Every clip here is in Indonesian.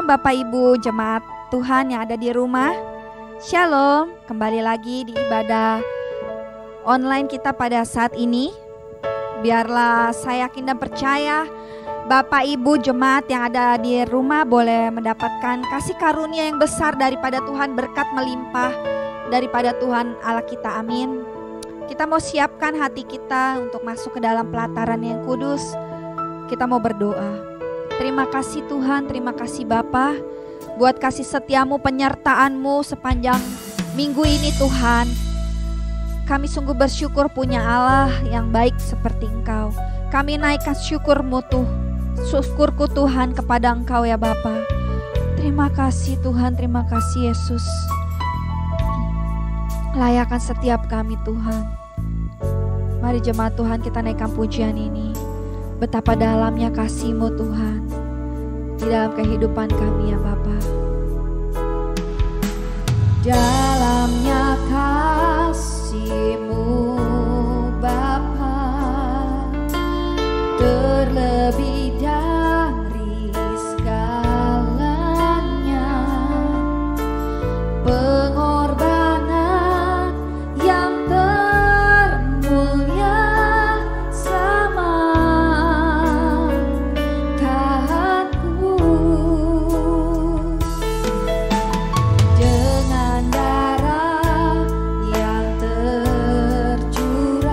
Shalom Bapak Ibu jemaat Tuhan yang ada di rumah. Shalom, kembali lagi di ibadah online kita pada saat ini. Biarlah saya yakin dan percaya Bapak Ibu jemaat yang ada di rumah boleh mendapatkan kasih karunia yang besar daripada Tuhan, berkat melimpah daripada Tuhan Allah kita. Amin. Kita mau siapkan hati kita untuk masuk ke dalam pelataran yang kudus. Kita mau berdoa. Terima kasih Tuhan, terima kasih Bapa buat kasih setiamu, penyertaan-Mu sepanjang minggu ini Tuhan. Kami sungguh bersyukur punya Allah yang baik seperti Engkau. Kami naikkan syukurku Tuhan kepada Engkau ya Bapa. Terima kasih Tuhan, terima kasih Yesus. Layakan setiap kami Tuhan. Mari jemaat Tuhan kita naikkan pujian ini. Betapa dalamnya kasih-Mu Tuhan di dalam kehidupan kami ya Bapa. Dalamnya kasih-Mu Bapa, terlebih dari segalanya, pengorbanan yang termulia sama Tuhanku. Dengan darah yang tercurah,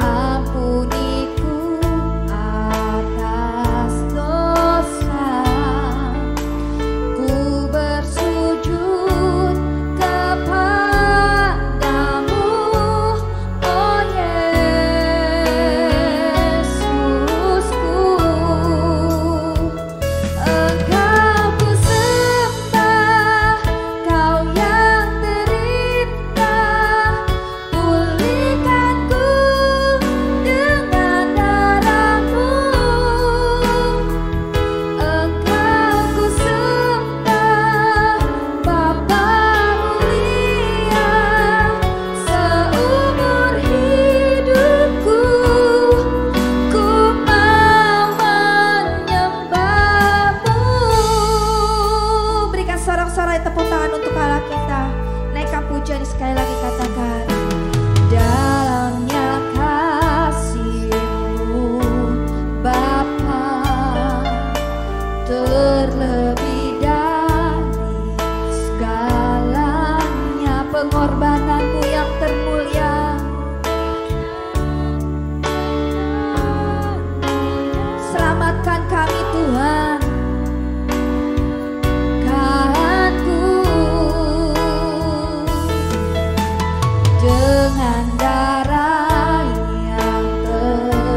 ampuniku atas dosa. Ku bersujud kepadamu, oh Yesusku. Engkau ku sembah, Kau yang terindah. Pulihkanku dengan darah-Mu. Engkau ku sembah, Bapa mulia. Seumur hidupku ku mau menyembah-Mu. Berikan sorak-sorai tepuk tangan untuk Allah kita. Naikkan pujian sekali lagi, katakan. Dalamnya kasih-Mu Bapa, terlebih dari segalanya, pengorbanan-Mu yang termulia. Selamatkan kami Tuhan. Dengan darah yang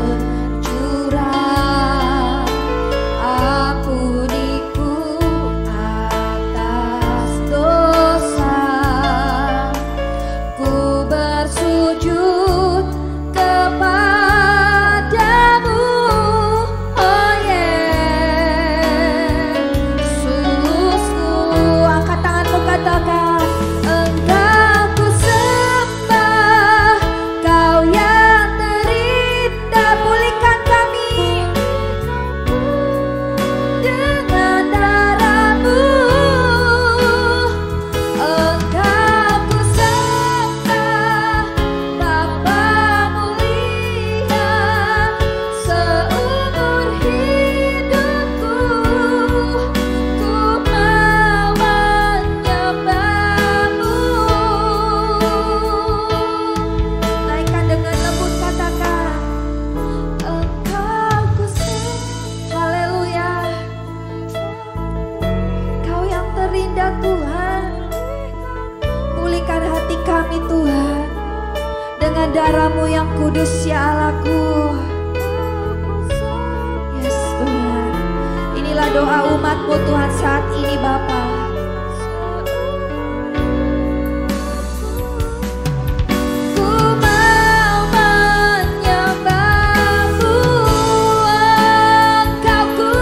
tercurah, ampuniku atas dosa. Ku bersujud kepadamu, oh Yesusku. Angkat tanganmu, katakan. Engkau ku sembah, Kau yang terindah. Pulihkan kami dengan darah-Mu. Engkau ku sembah, Bapa mulia. Seumur hidupku ku mau menyembah-Mu. Naikkan dengan lembut, katakan. Engkau ku sembah. Haleluya. Kau yang terindah Tuhan. Pulihkan hati kami Tuhan dengan darah-Mu yang kudus ya Allahku. Yes Tuhan. Inilah doa umat-Mu Tuhan saat ini Bapa. Ku mau menyembah-Mu, Engkau ku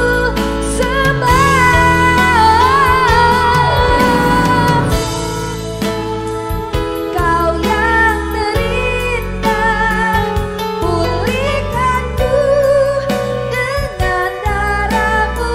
sembah. Kau yang terindah, pulihkanku dengan darah-Mu.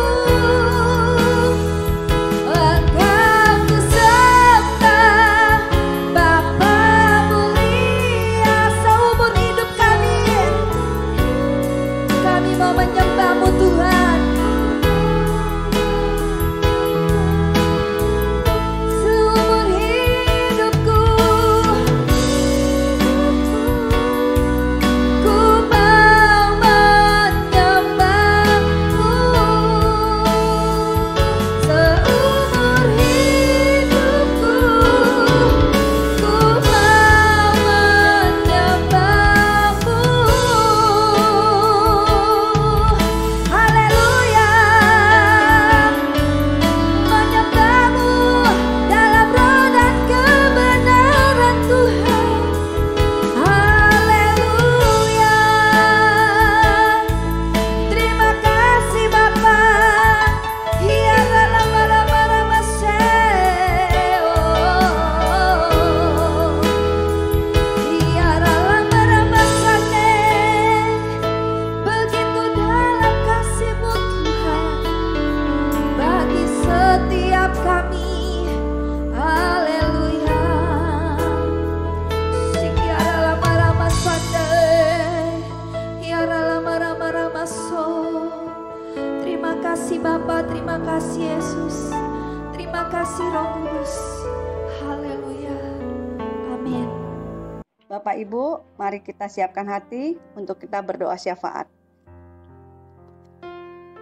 Bapak Ibu, mari kita siapkan hati untuk kita berdoa syafaat.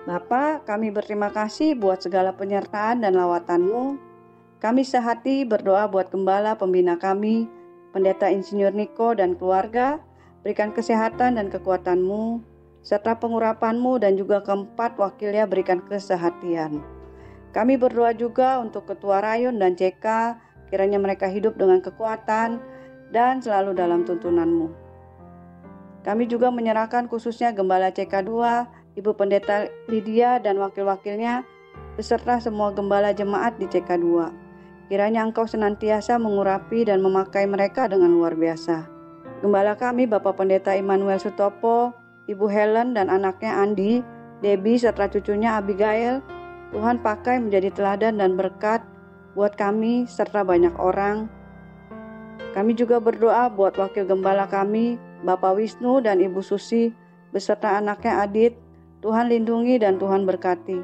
Bapa, kami berterima kasih buat segala penyertaan dan lawatan-Mu. Kami sehati berdoa buat gembala pembina kami, Pendeta Insinyur Niko dan keluarga, berikan kesehatan dan kekuatan-Mu, serta pengurapan-Mu dan juga keempat wakilnya berikan kesehatian. Kami berdoa juga untuk Ketua Rayon dan CK, kiranya mereka hidup dengan kekuatan dan selalu dalam tuntunan-Mu. Kami juga menyerahkan khususnya Gembala CK2, Ibu Pendeta Lydia dan wakil-wakilnya, beserta semua gembala jemaat di CK2. Kiranya Engkau senantiasa mengurapi dan memakai mereka dengan luar biasa. Gembala kami Bapak Pendeta Immanuel Sutopo, Ibu Helen dan anaknya Andi, Debbie serta cucunya Abigail, Tuhan pakai menjadi teladan dan berkat buat kami serta banyak orang. Kami juga berdoa buat wakil gembala kami, Bapak Wisnu dan Ibu Susi, beserta anaknya Adit. Tuhan lindungi dan Tuhan berkati.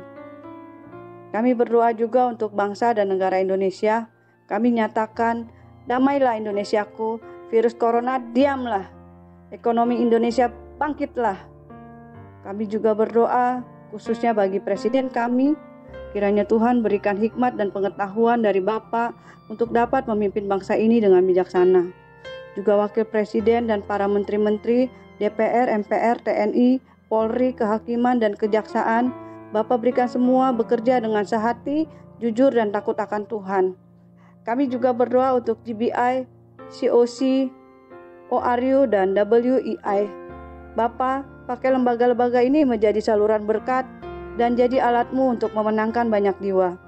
Kami berdoa juga untuk bangsa dan negara Indonesia. Kami nyatakan, damailah Indonesiaku, virus corona diamlah, ekonomi Indonesia bangkitlah. Kami juga berdoa khususnya bagi Presiden kami, kiranya Tuhan berikan hikmat dan pengetahuan dari Bapa untuk dapat memimpin bangsa ini dengan bijaksana. Juga Wakil Presiden dan para menteri-menteri, DPR, MPR, TNI, Polri, Kehakiman, dan Kejaksaan, Bapak berikan semua bekerja dengan sehati, jujur, dan takut akan Tuhan. Kami juga berdoa untuk GBI, COC, ORU, dan WEI. Bapak, pakai lembaga-lembaga ini menjadi saluran berkat dan jadi alat-Mu untuk memenangkan banyak jiwa.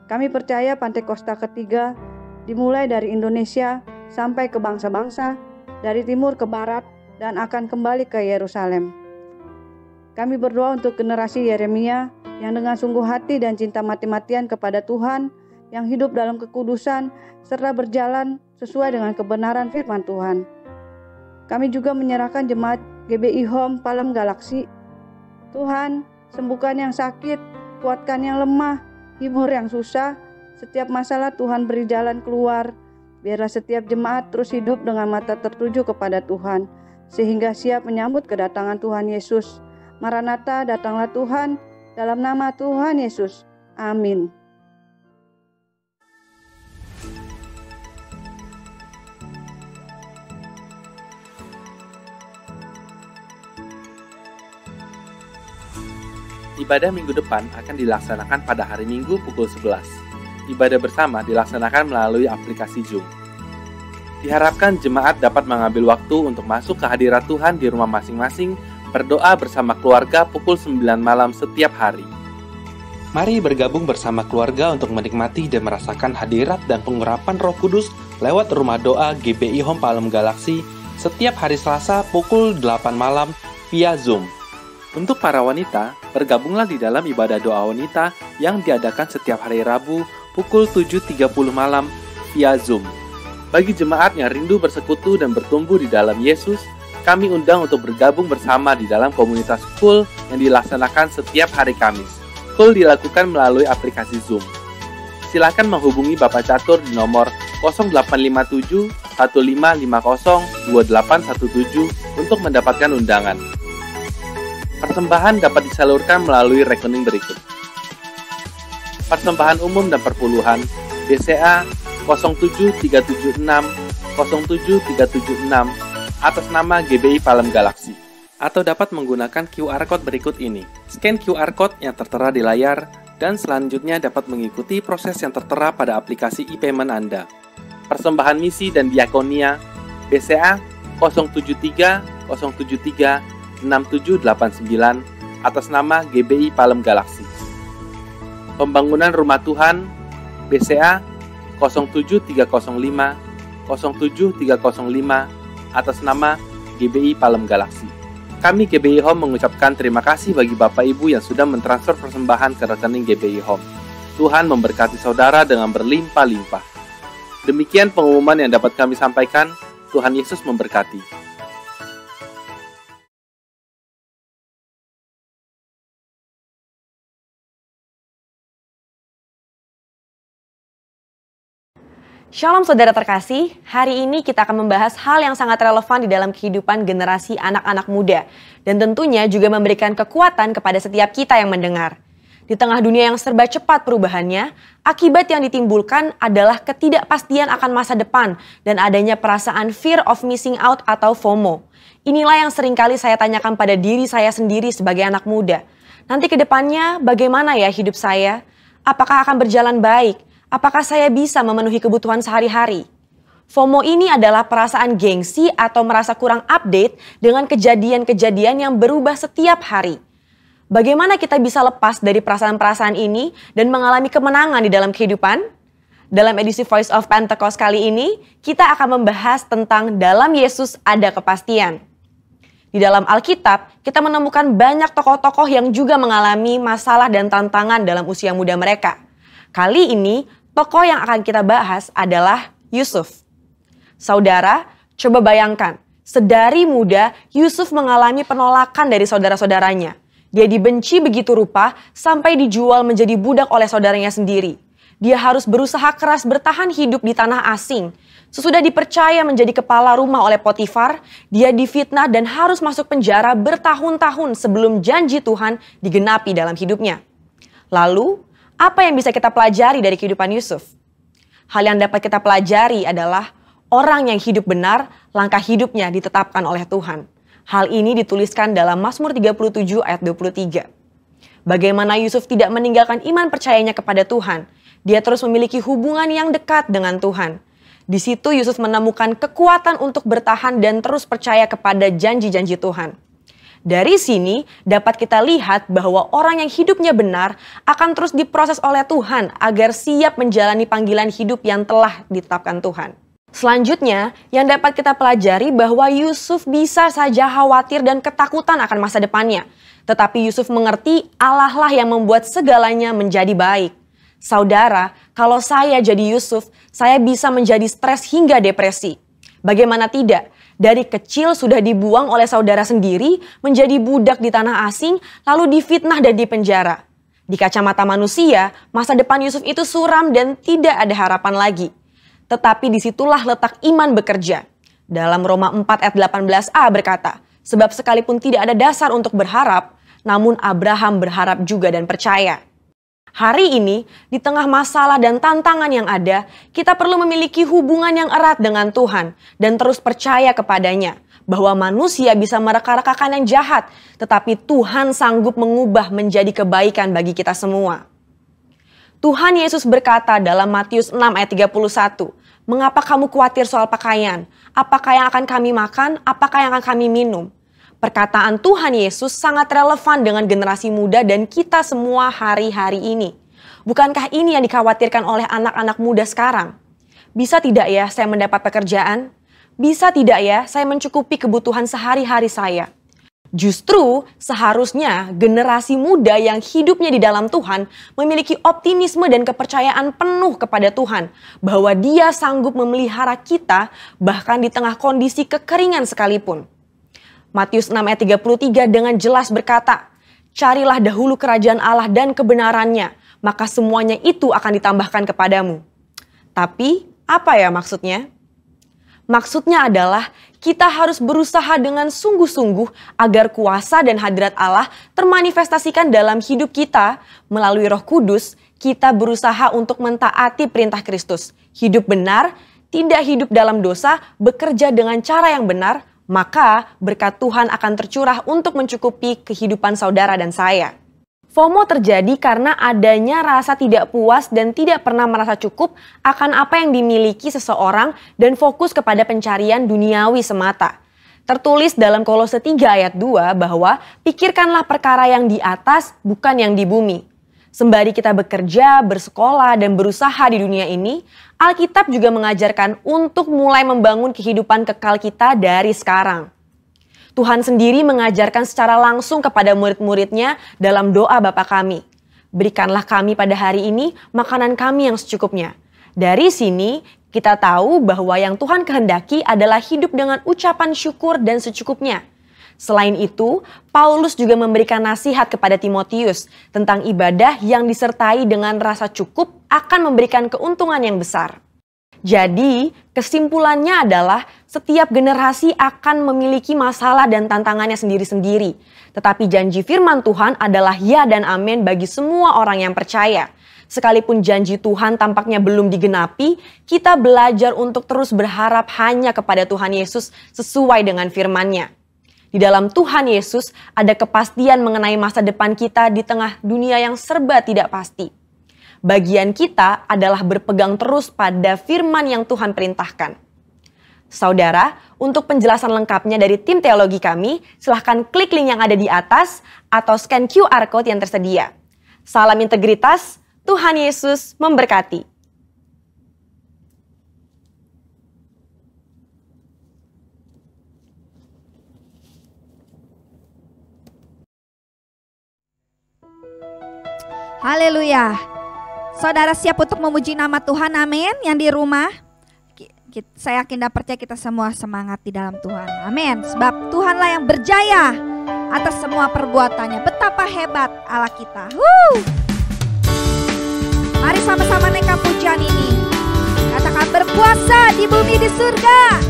Kami percaya Pantai Kosta ketiga dimulai dari Indonesia sampai ke bangsa-bangsa, dari timur ke barat, dan akan kembali ke Yerusalem. Kami berdoa untuk generasi Yeremia yang dengan sungguh hati dan cinta mati-matian kepada Tuhan, yang hidup dalam kekudusan, serta berjalan sesuai dengan kebenaran firman Tuhan. Kami juga menyerahkan jemaat GBI Home Palem Galaksi. Tuhan, sembuhkan yang sakit, kuatkan yang lemah, hibur yang susah. Setiap masalah Tuhan beri jalan keluar. Biarlah setiap jemaat terus hidup dengan mata tertuju kepada Tuhan, sehingga siap menyambut kedatangan Tuhan Yesus. Maranatha, datanglah Tuhan, dalam nama Tuhan Yesus. Amin. Ibadah minggu depan akan dilaksanakan pada hari Minggu pukul 11. Ibadah bersama dilaksanakan melalui aplikasi Zoom. Diharapkan jemaat dapat mengambil waktu untuk masuk ke hadirat Tuhan di rumah masing-masing, berdoa bersama keluarga pukul 9 malam setiap hari. Mari bergabung bersama keluarga untuk menikmati dan merasakan hadirat dan pengurapan Roh Kudus lewat rumah doa GBI Home Palem Galaksi setiap hari Selasa pukul 8 malam via Zoom. Untuk para wanita, bergabunglah di dalam ibadah doa wanita yang diadakan setiap hari Rabu pukul 7.30 malam via Zoom. Bagi jemaat yang rindu bersekutu dan bertumbuh di dalam Yesus, kami undang untuk bergabung bersama di dalam komunitas Cool yang dilaksanakan setiap hari Kamis. Cool dilakukan melalui aplikasi Zoom. Silakan menghubungi Bapak Catur di nomor 0857 1550 2817 untuk mendapatkan undangan. Persembahan dapat disalurkan melalui rekening berikut. Persembahan umum dan perpuluhan BCA 07376 07376 atas nama GBI Palem Galaksi, atau dapat menggunakan QR Code berikut ini. Scan QR Code yang tertera di layar, dan selanjutnya dapat mengikuti proses yang tertera pada aplikasi e-payment Anda. Persembahan misi dan diakonia BCA 073 073 6789 atas nama GBI Palem Galaksi. Pembangunan Rumah Tuhan BCA 07305 07305 atas nama GBI Palem Galaksi. Kami GBI Home mengucapkan terima kasih bagi Bapak Ibu yang sudah mentransfer persembahan ke rekening GBI Home. Tuhan memberkati saudara dengan berlimpah-limpah. Demikian pengumuman yang dapat kami sampaikan. Tuhan Yesus memberkati. Shalom saudara terkasih, hari ini kita akan membahas hal yang sangat relevan di dalam kehidupan generasi anak-anak muda. Dan tentunya juga memberikan kekuatan kepada setiap kita yang mendengar. Di tengah dunia yang serba cepat perubahannya, akibat yang ditimbulkan adalah ketidakpastian akan masa depan dan adanya perasaan fear of missing out atau FOMO. Inilah yang seringkali saya tanyakan pada diri saya sendiri sebagai anak muda. Nanti ke depannya bagaimana ya hidup saya? Apakah akan berjalan baik? Apakah saya bisa memenuhi kebutuhan sehari-hari? FOMO ini adalah perasaan gengsi atau merasa kurang update dengan kejadian-kejadian yang berubah setiap hari. Bagaimana kita bisa lepas dari perasaan-perasaan ini dan mengalami kemenangan di dalam kehidupan? Dalam edisi Voice of Pentecost kali ini, kita akan membahas tentang dalam Yesus ada kepastian. Di dalam Alkitab, kita menemukan banyak tokoh-tokoh yang juga mengalami masalah dan tantangan dalam usia muda mereka. Kali ini, tokoh yang akan kita bahas adalah Yusuf. Saudara, coba bayangkan, sedari muda Yusuf mengalami penolakan dari saudara-saudaranya. Dia dibenci begitu rupa sampai dijual menjadi budak oleh saudaranya sendiri. Dia harus berusaha keras bertahan hidup di tanah asing. Sesudah dipercaya menjadi kepala rumah oleh Potifar, dia difitnah dan harus masuk penjara bertahun-tahun sebelum janji Tuhan digenapi dalam hidupnya. Lalu, apa yang bisa kita pelajari dari kehidupan Yusuf? Hal yang dapat kita pelajari adalah orang yang hidup benar, langkah hidupnya ditetapkan oleh Tuhan. Hal ini dituliskan dalam Mazmur 37 ayat 23. Bagaimana Yusuf tidak meninggalkan iman percayanya kepada Tuhan. Dia terus memiliki hubungan yang dekat dengan Tuhan. Di situ Yusuf menemukan kekuatan untuk bertahan dan terus percaya kepada janji-janji Tuhan. Dari sini dapat kita lihat bahwa orang yang hidupnya benar akan terus diproses oleh Tuhan agar siap menjalani panggilan hidup yang telah ditetapkan Tuhan. Selanjutnya, yang dapat kita pelajari bahwa Yusuf bisa saja khawatir dan ketakutan akan masa depannya. Tetapi Yusuf mengerti Allah lah yang membuat segalanya menjadi baik. Saudara, kalau saya jadi Yusuf, saya bisa menjadi stres hingga depresi. Bagaimana tidak? Dari kecil sudah dibuang oleh saudara sendiri, menjadi budak di tanah asing, lalu difitnah dan dipenjara. Di kacamata manusia, masa depan Yusuf itu suram dan tidak ada harapan lagi. Tetapi disitulah letak iman bekerja. Dalam Roma 4 ayat 18a berkata, sebab sekalipun tidak ada dasar untuk berharap, namun Abraham berharap juga dan percaya. Hari ini, di tengah masalah dan tantangan yang ada, kita perlu memiliki hubungan yang erat dengan Tuhan dan terus percaya kepadanya bahwa manusia bisa mereka-rekakan yang jahat, tetapi Tuhan sanggup mengubah menjadi kebaikan bagi kita semua. Tuhan Yesus berkata dalam Matius 6 ayat 31, "Mengapa kamu khawatir soal pakaian? Apakah yang akan kami makan? Apakah yang akan kami minum?" Perkataan Tuhan Yesus sangat relevan dengan generasi muda dan kita semua hari-hari ini. Bukankah ini yang dikhawatirkan oleh anak-anak muda sekarang? Bisa tidak ya saya mendapat pekerjaan? Bisa tidak ya saya mencukupi kebutuhan sehari-hari saya? Justru seharusnya generasi muda yang hidupnya di dalam Tuhan memiliki optimisme dan kepercayaan penuh kepada Tuhan. Bahwa Dia sanggup memelihara kita bahkan di tengah kondisi kekeringan sekalipun. Matius 6 ayat 33 dengan jelas berkata, "Carilah dahulu kerajaan Allah dan kebenarannya, maka semuanya itu akan ditambahkan kepadamu." Tapi apa ya maksudnya? Maksudnya adalah kita harus berusaha dengan sungguh-sungguh agar kuasa dan hadirat Allah termanifestasikan dalam hidup kita. Melalui Roh Kudus, kita berusaha untuk mentaati perintah Kristus. Hidup benar, tidak hidup dalam dosa, bekerja dengan cara yang benar, maka berkat Tuhan akan tercurah untuk mencukupi kehidupan saudara dan saya. FOMO terjadi karena adanya rasa tidak puas dan tidak pernah merasa cukup akan apa yang dimiliki seseorang dan fokus kepada pencarian duniawi semata. Tertulis dalam Kolose 3 ayat 2 bahwa pikirkanlah perkara yang di atas bukan yang di bumi. Sembari kita bekerja, bersekolah, dan berusaha di dunia ini, Alkitab juga mengajarkan untuk mulai membangun kehidupan kekal kita dari sekarang. Tuhan sendiri mengajarkan secara langsung kepada murid-muridnya dalam doa Bapa kami. Berikanlah kami pada hari ini makanan kami yang secukupnya. Dari sini kita tahu bahwa yang Tuhan kehendaki adalah hidup dengan ucapan syukur dan secukupnya. Selain itu, Paulus juga memberikan nasihat kepada Timotius tentang ibadah yang disertai dengan rasa cukup akan memberikan keuntungan yang besar. Jadi kesimpulannya adalah setiap generasi akan memiliki masalah dan tantangannya sendiri-sendiri. Tetapi janji firman Tuhan adalah ya dan amin bagi semua orang yang percaya. Sekalipun janji Tuhan tampaknya belum digenapi, kita belajar untuk terus berharap hanya kepada Tuhan Yesus sesuai dengan firman-Nya. Di dalam Tuhan Yesus ada kepastian mengenai masa depan kita di tengah dunia yang serba tidak pasti. Bagian kita adalah berpegang terus pada firman yang Tuhan perintahkan. Saudara, untuk penjelasan lengkapnya dari tim teologi kami, silahkan klik link yang ada di atas atau scan QR Code yang tersedia. Salam integritas, Tuhan Yesus memberkati. Haleluya. Saudara siap untuk memuji nama Tuhan, amin. Yang di rumah, saya yakin dan percaya kita semua semangat di dalam Tuhan, amin. Sebab Tuhanlah yang berjaya atas semua perbuatannya. Betapa hebat Allah kita. Mari sama-sama naikkan pujian ini. Katakan berkuasa di bumi di surga.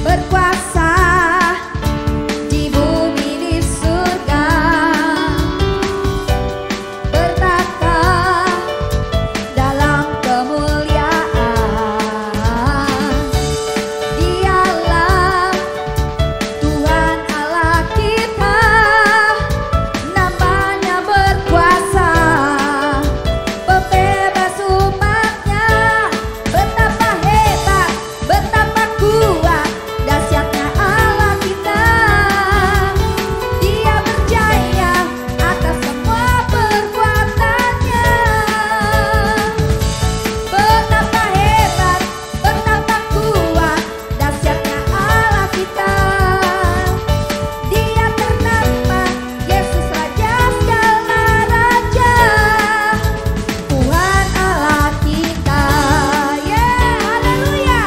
Berkuasa di bumi di surga, bertata dalam kemuliaan. Dialah Tuhan Allah kita, namanya berkuasa, pembebas umatnya. Betapa hebat, betapa kuat dahsyatnya Allah kita. Dia berjaya atas semua perbuatannya. Betapa hebat, betapa kuat dahsyatnya Allah kita. Dia ternama Yesus Raja segala raja, Tuhan Allah kita. Haleluya.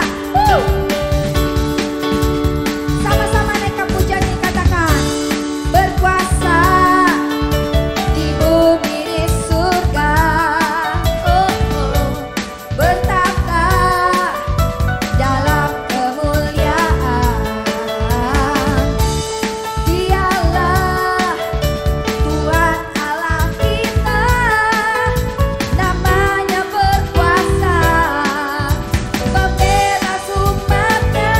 Sama-sama naikkan pujian ini, katakan berkuasa di bumi di surga, bertata dalam kemuliaan. Dialah Tuhan Allah kita, namanya berkuasa, pembebas umatnya.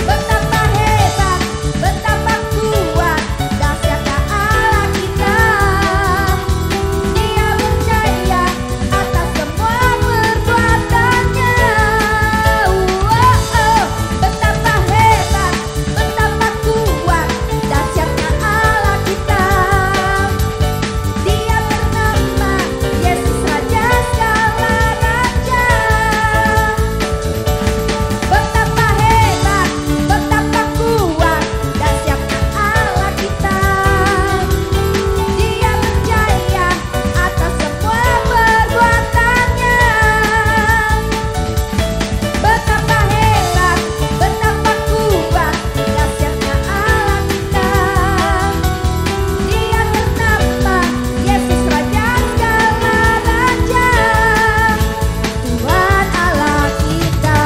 Betapa hebat, betapa kuat dahsyatnya Allah kita. Dia berjaya atas semua perbuatannya. Betapa hebat, betapa kuat dahsyatnya Allah kita. Dia bernama Yesus Raja segala raja. Betapa hebat, betapa kuat dahsyatnya Allah kita. Dia berjaya atas semua perbuatannya. Betapa hebat, betapa kuat dahsyatnya Allah kita. Dia bernama Yesus Raja segala raja, Tuhan Allah kita.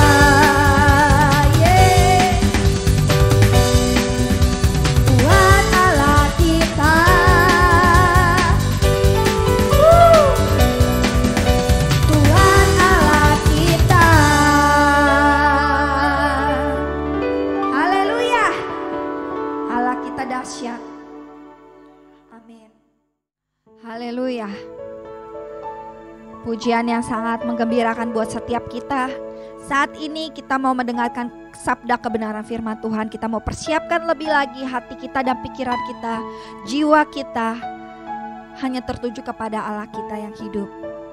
Tuhan Allah kita. Tuhan Allah kita. Haleluya. Allah kita dahsyat. Amin. Haleluya. Pujian yang sangat menggembirakan buat setiap kita. Saat ini kita mau mendengarkan sabda kebenaran firman Tuhan. Kita mau persiapkan lebih lagi hati kita dan pikiran kita, jiwa kita hanya tertuju kepada Allah kita yang hidup.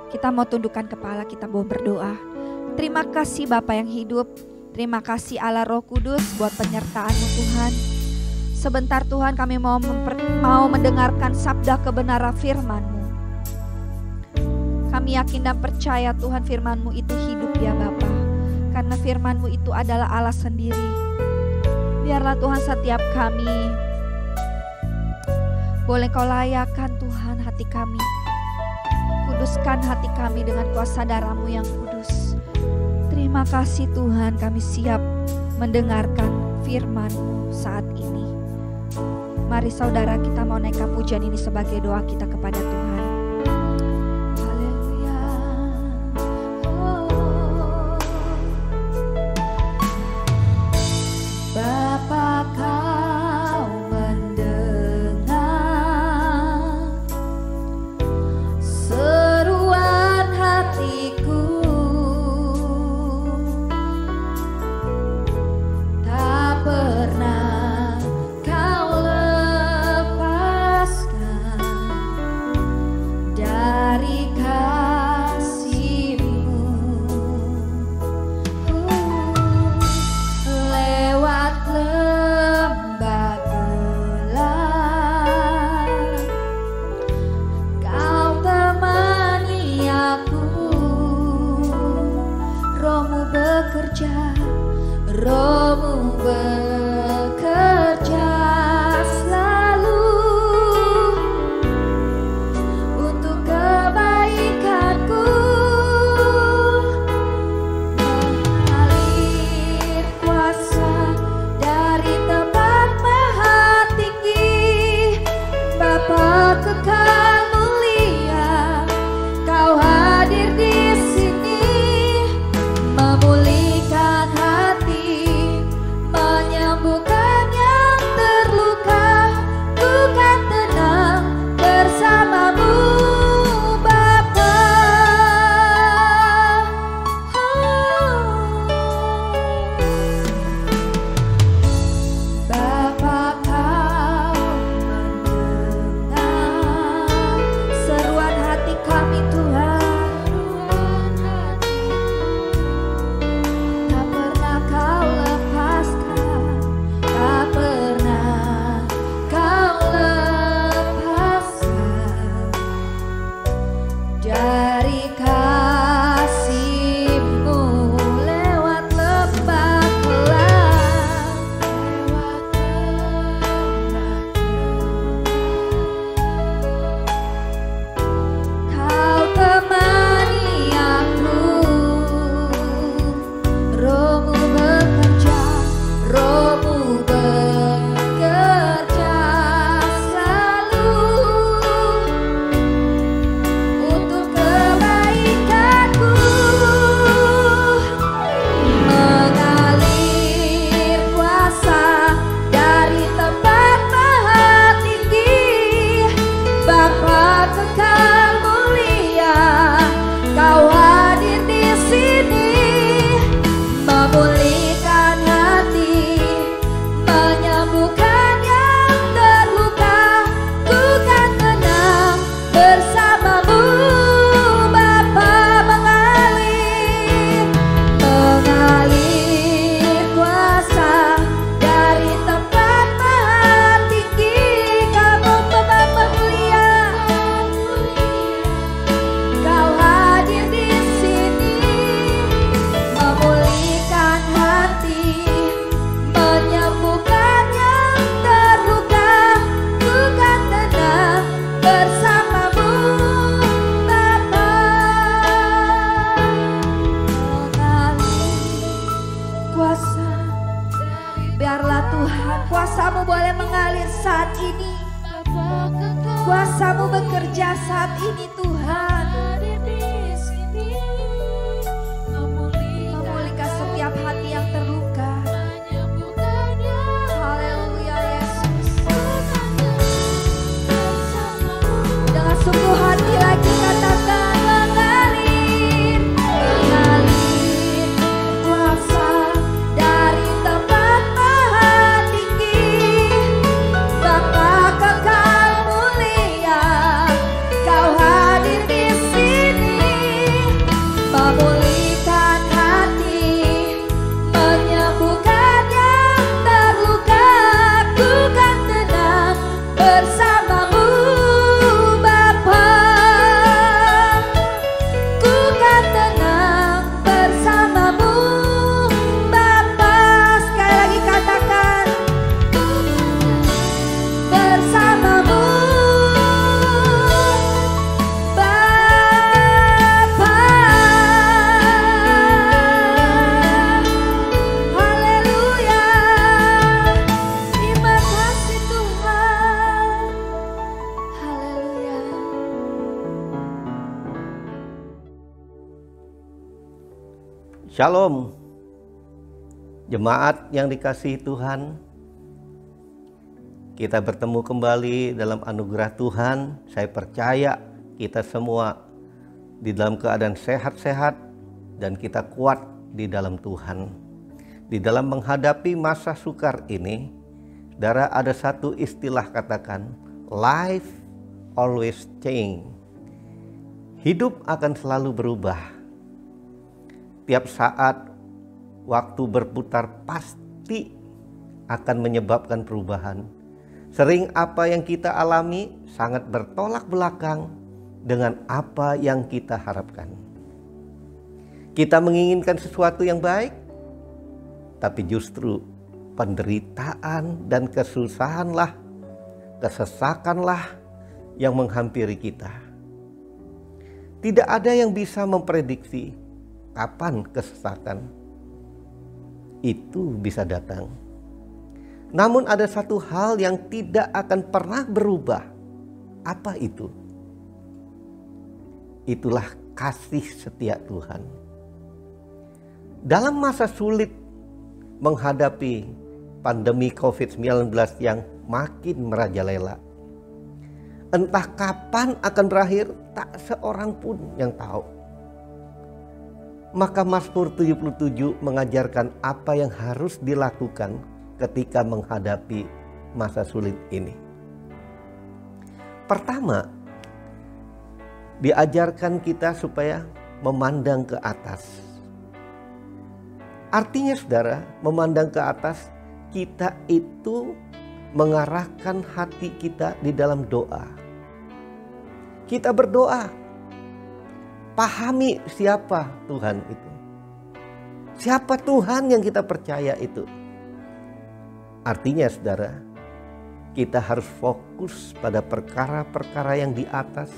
Kita mau tundukkan kepala, kita mau berdoa. Terima kasih Bapa yang hidup. Terima kasih Allah Roh Kudus buat penyertaan-Mu Tuhan. Sebentar Tuhan kami mau mendengarkan sabda kebenaran firman-Mu. Kami yakin dan percaya Tuhan firman-Mu itu hidup ya Bapa. Karena firman-Mu itu adalah Allah sendiri. Biarlah Tuhan setiap kami Boleh Kau layakan Tuhan hati kami. Kuduskan hati kami dengan kuasa darah-Mu yang kudus. Terima kasih Tuhan, kami siap mendengarkan firman-Mu saat ini. Mari saudara, kita mau naikkan pujian ini sebagai doa kita kepada Tuhan. Haleluya. Bapa, Kau mendengar seruan hatiku. Tak pernah Kau lepaskan dari kasih-Mu. Lewat lembah gelap, Kau temani aku. Roh-Mu bekerja, Roh-Mu bekerja selalu untuk kebaikanku. Mengalir kuasa dari tempat maha tinggi. Bapa kekal mulia, Kau hadir di sini, memulihkan hati, menyembuhkan yang terluka. Ku kan tenang bersama-Mu, Bapa. Bapa, Kau mendengar seruan hati kami Tuhan. Tak pernah Kau lepaskan, tak pernah Kau lepaskan dari kasih-Mu. Lewat lembah gelap, Kau temani aku. Roh-Mu bekerja, Roh-Mu bekerja selalu untuk kebaikanku. Mengalir kuasa dari tempat maha tinggi. Bapa kekal mulia, Kau hadir di sini, memulihkan hati, menyembuhkan yang terluka. Ku kan tenang bersama-Mu, Bapa. Mengalir kuasa dari tempat maha tinggi. Kamu Bapa mulia, Kau hadir di sini, memulihkan hati, menyembuhkan yang terluka. Ku kan tenang bersama-Mu, Bapa. Mengalir kuasa, biarlah Tuhan kuasa-Mu boleh mengalir saat ini. Kuasa-Mu bekerja saat ini Tuhan. Memulihkan setiap hati yang terluka. Haleluya Yesus. Dengan sungguh hati lagi katakan mengalir, mengalir kuasa dari tempat maha tinggi. Bapa kekal mulia, Kau hadir di Shalom, jemaat yang dikasihi Tuhan. Kita bertemu kembali dalam anugerah Tuhan. Saya percaya kita semua di dalam keadaan sehat-sehat dan kita kuat di dalam Tuhan. Di dalam menghadapi masa sukar ini, saudara, ada satu istilah, katakan, life always change. Hidup akan selalu berubah. Tiap saat waktu berputar pasti akan menyebabkan perubahan. Sering apa yang kita alami sangat bertolak belakang dengan apa yang kita harapkan. Kita menginginkan sesuatu yang baik, tapi justru penderitaan dan kesusahanlah, kesesakanlah yang menghampiri kita. Tidak ada yang bisa memprediksi kapan kesesakan itu bisa datang. Namun ada satu hal yang tidak akan pernah berubah. Apa itu? Itulah kasih setia Tuhan. Dalam masa sulit menghadapi pandemi COVID-19 yang makin merajalela, entah kapan akan berakhir, tak seorang pun yang tahu. Maka Mazmur 77 mengajarkan apa yang harus dilakukan ketika menghadapi masa sulit ini. Pertama, diajarkan kita supaya memandang ke atas. Artinya saudara, memandang ke atas, kita itu mengarahkan hati kita di dalam doa. Kita berdoa. Pahami siapa Tuhan itu. Siapa Tuhan yang kita percaya itu. Artinya saudara, kita harus fokus pada perkara-perkara yang di atas,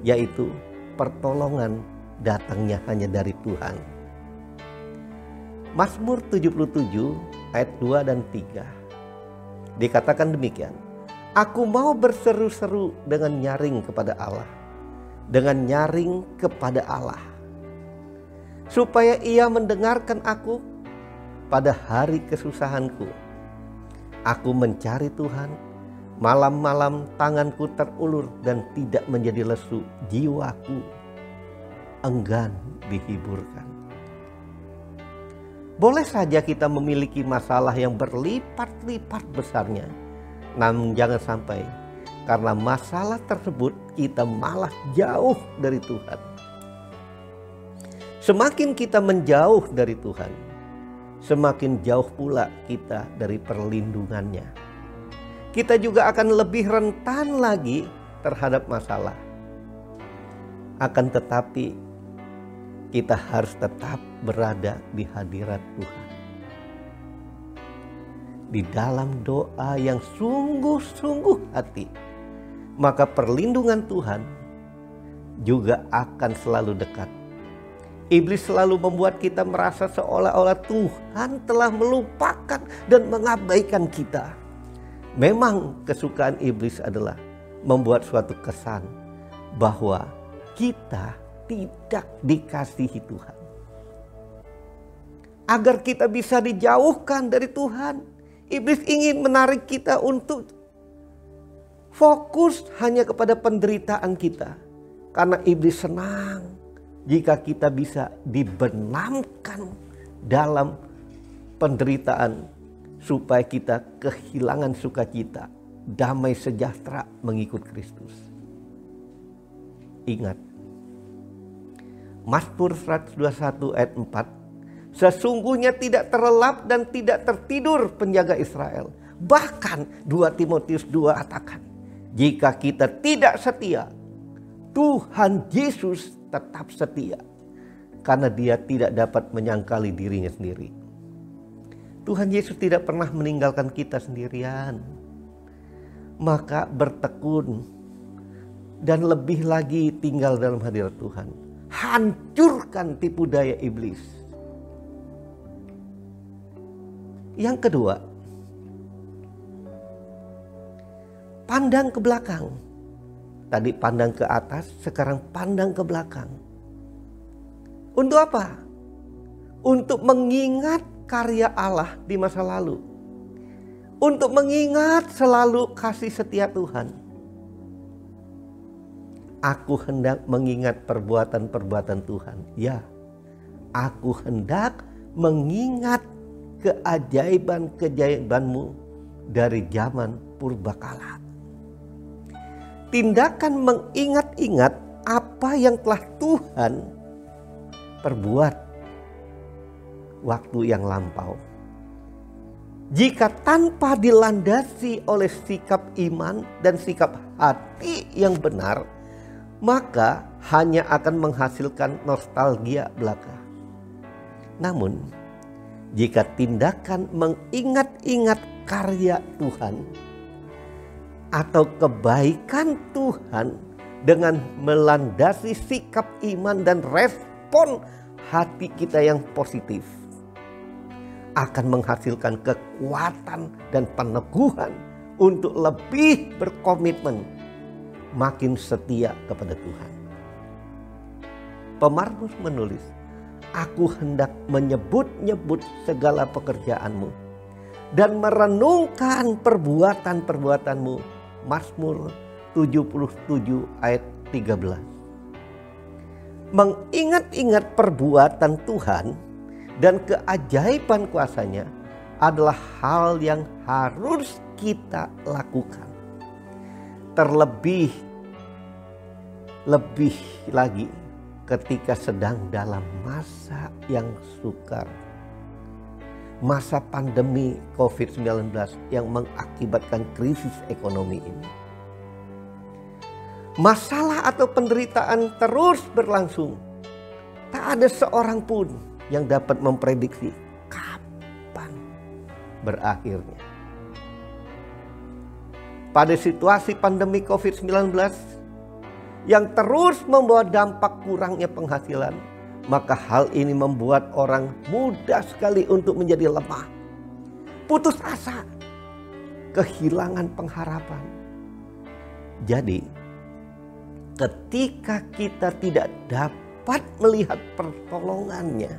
yaitu pertolongan datangnya hanya dari Tuhan. Mazmur 77 ayat 2 dan 3 dikatakan demikian. Aku mau berseru-seru dengan nyaring kepada Allah. Dengan nyaring kepada Allah, supaya Ia mendengarkan aku pada hari kesusahanku. Aku mencari Tuhan, malam-malam tanganku terulur dan tidak menjadi lesu, jiwaku enggan dihiburkan. Boleh saja kita memiliki masalah yang berlipat-lipat besarnya, namun jangan sampai karena masalah tersebut kita malah jauh dari Tuhan. Semakin kita menjauh dari Tuhan, semakin jauh pula kita dari perlindungannya. Kita juga akan lebih rentan lagi terhadap masalah. Akan tetapi kita harus tetap berada di hadirat Tuhan. Di dalam doa yang sungguh-sungguh hati, maka perlindungan Tuhan juga akan selalu dekat. Iblis selalu membuat kita merasa seolah-olah Tuhan telah melupakan dan mengabaikan kita. Memang kesukaan iblis adalah membuat suatu kesan bahwa kita tidak dikasihi Tuhan. Agar kita bisa dijauhkan dari Tuhan, iblis ingin menarik kita untuk fokus hanya kepada penderitaan kita. Karena iblis senang jika kita bisa dibenamkan dalam penderitaan, supaya kita kehilangan sukacita, damai sejahtera mengikut Kristus. Ingat, Mazmur 121 ayat 4, sesungguhnya tidak terlelap dan tidak tertidur penjaga Israel. Bahkan 2 Timotius 2 katakan, jika kita tidak setia, Tuhan Yesus tetap setia. Karena Dia tidak dapat menyangkali dirinya sendiri. Tuhan Yesus tidak pernah meninggalkan kita sendirian. Maka bertekun dan lebih lagi tinggal dalam hadirat Tuhan. Hancurkan tipu daya iblis. Yang kedua, pandang ke belakang. Tadi pandang ke atas, sekarang pandang ke belakang. Untuk apa? untuk mengingat karya Allah di masa lalu, untuk mengingat selalu kasih setia Tuhan. Aku hendak mengingat perbuatan-perbuatan Tuhan. Ya, aku hendak mengingat keajaiban-keajaiban-Mu dari zaman purbakala. Tindakan mengingat-ingat apa yang telah Tuhan perbuat waktu yang lampau. Jika tanpa dilandasi oleh sikap iman dan sikap hati yang benar, maka hanya akan menghasilkan nostalgia belaka. Namun, jika tindakan mengingat-ingat karya Tuhan atau kebaikan Tuhan dengan melandasi sikap iman dan respon hati kita yang positif, akan menghasilkan kekuatan dan peneguhan untuk lebih berkomitmen, makin setia kepada Tuhan. Pemazmur menulis, aku hendak menyebut-nyebut segala pekerjaan-Mu dan merenungkan perbuatan-perbuatan-Mu. Mazmur 77 ayat 13. Mengingat-ingat perbuatan Tuhan dan keajaiban kuasa-Nya adalah hal yang harus kita lakukan. Terlebih lagi ketika sedang dalam masa yang sukar. Masa pandemi COVID-19 yang mengakibatkan krisis ekonomi ini. Masalah atau penderitaan terus berlangsung. Tak ada seorang pun yang dapat memprediksi kapan berakhirnya. Pada situasi pandemi COVID-19 yang terus membawa dampak kurangnya penghasilan, maka hal ini membuat orang mudah sekali untuk menjadi lemah, putus asa, kehilangan pengharapan. Jadi, ketika kita tidak dapat melihat pertolongannya,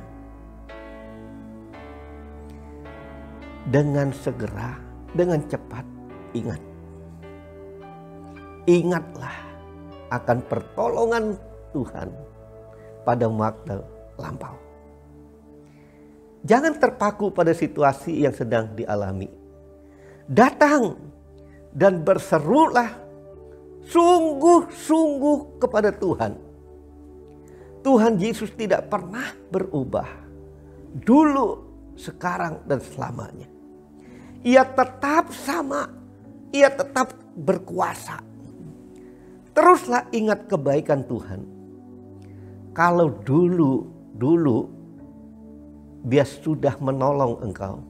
dengan segera, dengan cepat, ingatlah akan pertolongan Tuhan pada waktu lampau. Jangan terpaku pada situasi yang sedang dialami. Datang dan berserulah sungguh-sungguh kepada Tuhan. Tuhan Yesus tidak pernah berubah. Dulu, sekarang, dan selamanya. Ia tetap sama. Ia tetap berkuasa. Teruslah ingat kebaikan Tuhan. Kalau dulu Dia sudah menolong engkau,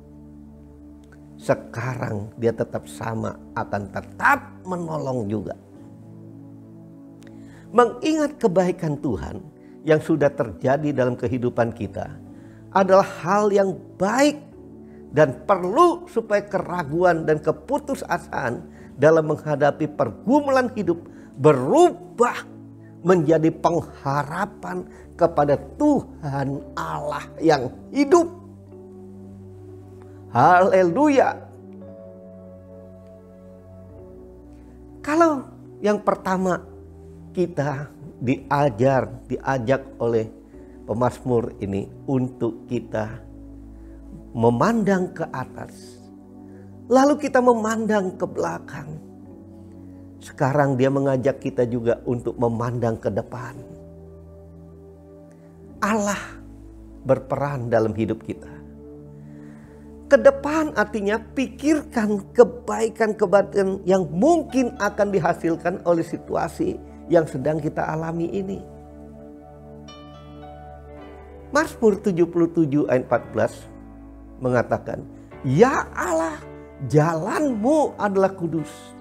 sekarang Dia tetap sama, akan tetap menolong juga. Mengingat kebaikan Tuhan yang sudah terjadi dalam kehidupan kita adalah hal yang baik dan perlu supaya keraguan dan keputusasaan dalam menghadapi pergumulan hidup berubah menjadi pengharapan kepada Tuhan Allah yang hidup. Haleluya. Kalau yang pertama kita diajak oleh pemazmur ini untuk kita memandang ke atas, lalu kita memandang ke belakang. Sekarang Dia mengajak kita juga untuk memandang ke depan. Allah berperan dalam hidup kita. Ke depan artinya pikirkan kebaikan-kebaikan yang mungkin akan dihasilkan oleh situasi yang sedang kita alami ini. Mazmur 77 ayat 14 mengatakan, Ya Allah, jalan-Mu adalah kudus.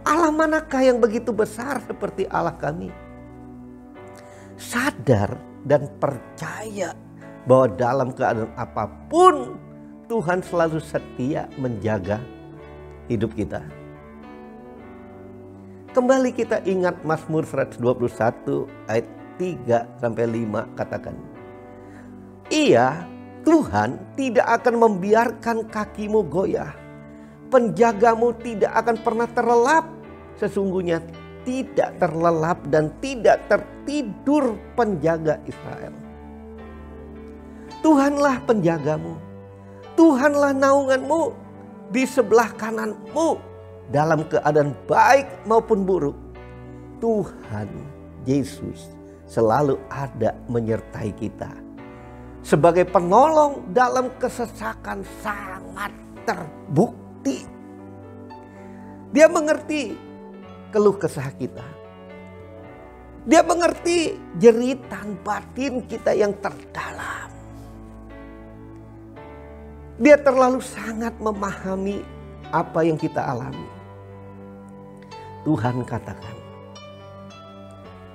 Allah manakah yang begitu besar seperti Allah kami? Sadar dan percaya bahwa dalam keadaan apapun Tuhan selalu setia menjaga hidup kita. Kembali kita ingat Mazmur 121 ayat 3-5 katakan, Ia, Tuhan, tidak akan membiarkan kakimu goyah. Penjagamu tidak akan pernah terlelap. Sesungguhnya tidak terlelap dan tidak tertidur penjaga Israel. Tuhanlah penjagamu. Tuhanlah naunganmu di sebelah kananmu dalam keadaan baik maupun buruk. Tuhan Yesus selalu ada menyertai kita. Sebagai penolong dalam kesesakan sangat terbukti. Dia mengerti keluh kesah kita. Dia mengerti jeritan batin kita yang terdalam. Dia terlalu sangat memahami apa yang kita alami. Tuhan katakan,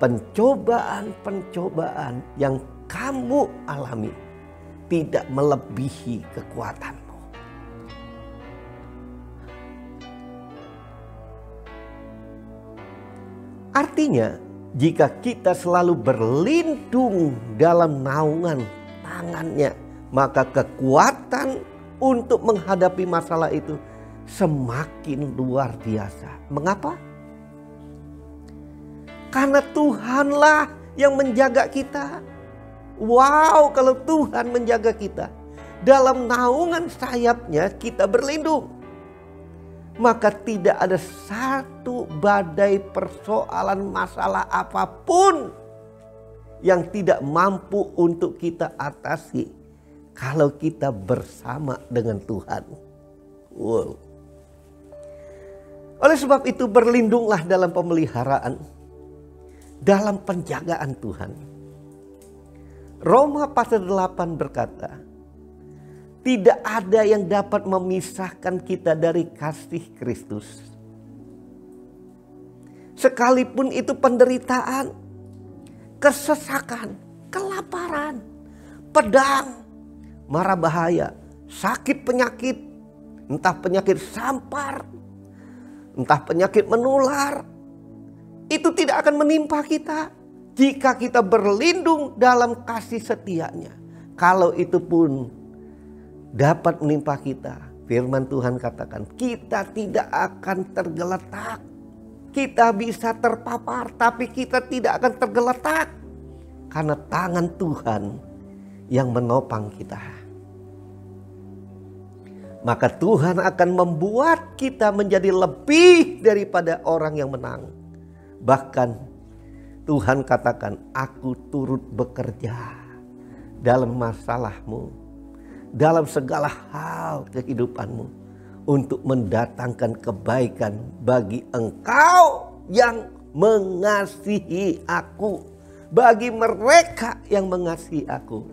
pencobaan-pencobaan yang kamu alami tidak melebihi kekuatanmu. Artinya, jika kita selalu berlindung dalam naungan tangannya, maka kekuatan untuk menghadapi masalah itu semakin luar biasa. Mengapa? Karena Tuhanlah yang menjaga kita. Wow, kalau Tuhan menjaga kita, dalam naungan sayapnya kita berlindung. Maka tidak ada satu badai persoalan masalah apapun yang tidak mampu untuk kita atasi kalau kita bersama dengan Tuhan. Wow. Oleh sebab itu berlindunglah dalam pemeliharaan, dalam penjagaan Tuhan. Roma pasal 8 berkata, tidak ada yang dapat memisahkan kita dari kasih Kristus. Sekalipun itu penderitaan, kesesakan, kelaparan, pedang, mara bahaya, sakit penyakit, entah penyakit sampar, entah penyakit menular, itu tidak akan menimpa kita jika kita berlindung dalam kasih setia-Nya. Kalau itu pun dapat menimpa kita, firman Tuhan katakan, kita tidak akan tergeletak. Kita bisa terpapar, tapi kita tidak akan tergeletak. Karena tangan Tuhan yang menopang kita. Maka Tuhan akan membuat kita menjadi lebih daripada orang yang menang. Bahkan Tuhan katakan, aku turut bekerja dalam masalahmu, dalam segala hal kehidupanmu, untuk mendatangkan kebaikan bagi engkau yang mengasihi aku, bagi mereka yang mengasihi aku.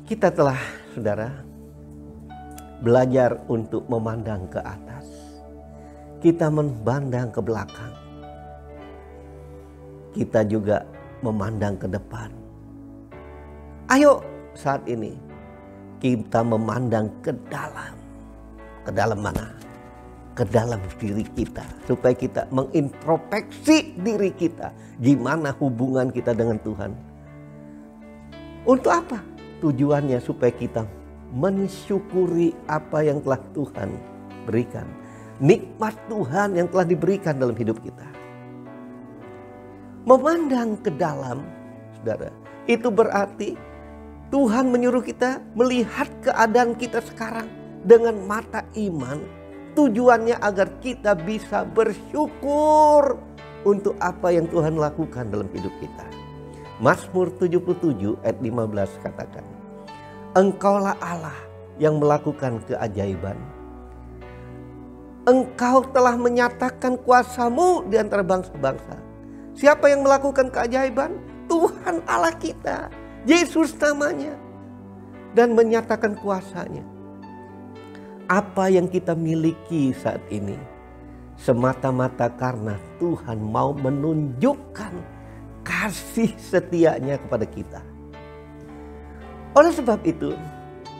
Kita telah, saudara, belajar untuk memandang ke atas. Kita memandang ke belakang. Kita juga memandang ke depan. Ayo saat ini kita memandang ke dalam. Ke dalam mana? Ke dalam diri kita. Supaya kita mengintrospeksi diri kita. Gimana hubungan kita dengan Tuhan. Untuk apa? Tujuannya supaya kita mensyukuri apa yang telah Tuhan berikan. Nikmat Tuhan yang telah diberikan dalam hidup kita. Memandang ke dalam, saudara, itu berarti Tuhan menyuruh kita melihat keadaan kita sekarang dengan mata iman. Tujuannya agar kita bisa bersyukur untuk apa yang Tuhan lakukan dalam hidup kita. Mazmur 77 ayat 15 katakan, Engkaulah Allah yang melakukan keajaiban. Engkau telah menyatakan kuasa-Mu di antara bangsa-bangsa. Siapa yang melakukan keajaiban? Tuhan Allah kita. Yesus namanya. Dan menyatakan kuasa-Nya. Apa yang kita miliki saat ini semata-mata karena Tuhan mau menunjukkan kasih setia-Nya kepada kita. Oleh sebab itu,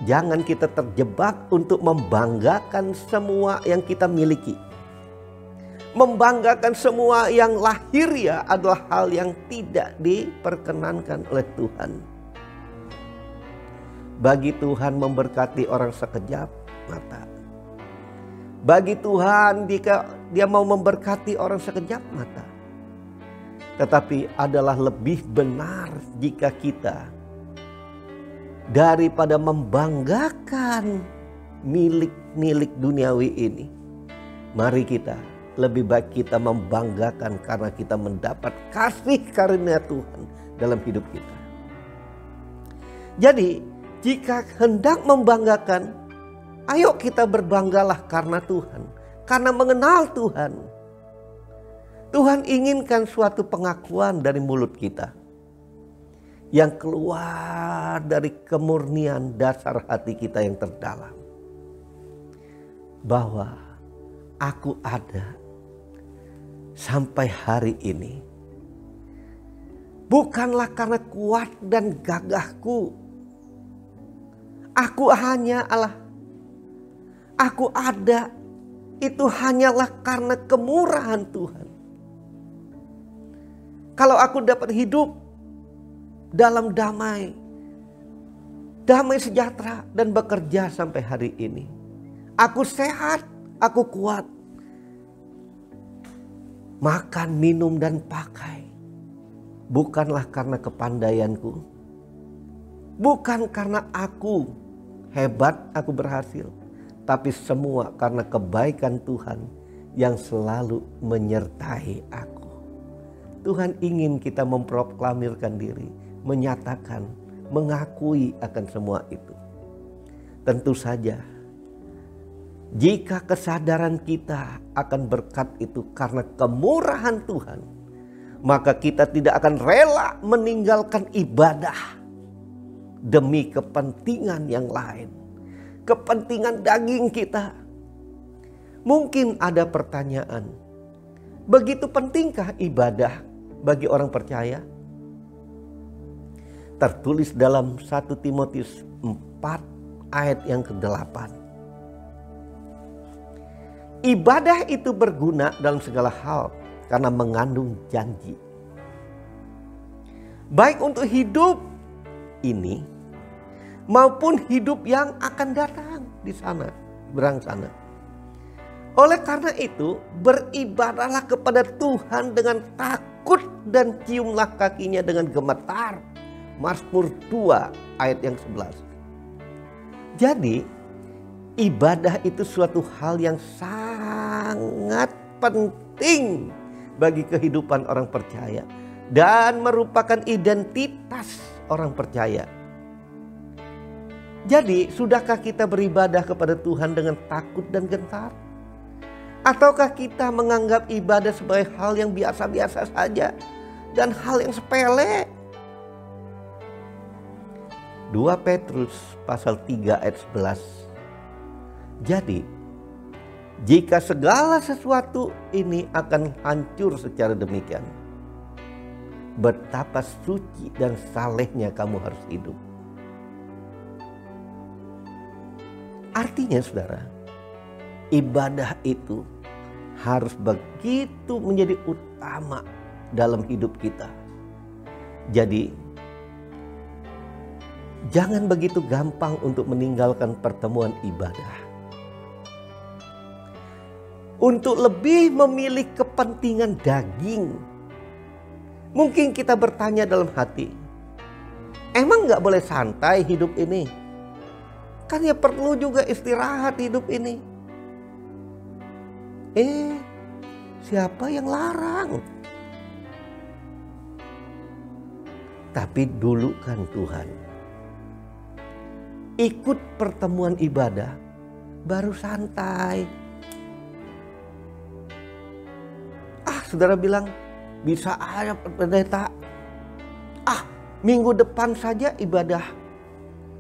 jangan kita terjebak untuk membanggakan semua yang kita miliki. membanggakan semua yang lahiriah adalah hal yang tidak diperkenankan oleh Tuhan. Bagi Tuhan memberkati orang sekejap mata. Bagi Tuhan jika Dia mau memberkati orang sekejap mata. Tetapi adalah lebih benar jika kita daripada membanggakan milik-milik duniawi ini, mari kita lebih baik kita membanggakan karena kita mendapat kasih karunia Tuhan dalam hidup kita. Jadi jika hendak membanggakan, ayo kita berbanggalah karena Tuhan, karena mengenal Tuhan. Tuhan inginkan suatu pengakuan dari mulut kita yang keluar dari kemurnian dasar hati kita yang terdalam, bahwa aku ada sampai hari ini bukanlah karena kuat dan gagahku. Aku ada itu hanyalah karena kemurahan Tuhan. Kalau aku dapat hidup dalam damai sejahtera dan bekerja sampai hari ini, aku sehat, aku kuat, makan, minum, dan pakai, bukanlah karena kepandaianku, bukan karena aku hebat, aku berhasil, tapi semua karena kebaikan Tuhan yang selalu menyertai aku. Tuhan ingin kita memproklamirkan diri, menyatakan, mengakui akan semua itu. Tentu saja, jika kesadaran kita akan berkat itu karena kemurahan Tuhan, maka kita tidak akan rela meninggalkan ibadah demi kepentingan yang lain, kepentingan daging kita. Mungkin ada pertanyaan, begitu pentingkah ibadah bagi orang percaya? Tertulis dalam 1 Timotius 4 ayat yang ke-8. Ibadah itu berguna dalam segala hal karena mengandung janji. Baik untuk hidup ini maupun hidup yang akan datang di sana, berang sana. Oleh karena itu, beribadahlah kepada Tuhan dengan takut dan ciumlah kakinya dengan gemetar. Mazmur 2 ayat yang 11. Jadi, ibadah itu suatu hal yang sangat penting bagi kehidupan orang percaya dan merupakan identitas orang percaya. Jadi, sudahkah kita beribadah kepada Tuhan dengan takut dan gentar? Ataukah kita menganggap ibadah sebagai hal yang biasa-biasa saja dan hal yang sepele? 2 Petrus pasal 3 ayat 11. Jadi, jika segala sesuatu ini akan hancur secara demikian, betapa suci dan salehnya kamu harus hidup. Artinya saudara, ibadah itu harus begitu menjadi utama dalam hidup kita. Jadi, jangan begitu gampang untuk meninggalkan pertemuan ibadah. Untuk lebih memilih kepentingan daging. Mungkin kita bertanya dalam hati, emang gak boleh santai hidup ini? Kan ya perlu juga istirahat hidup ini. Siapa yang larang? Tapi dulu kan Tuhan ikut pertemuan ibadah baru santai. Saudara bilang, bisa aja pendeta. Minggu depan saja ibadah.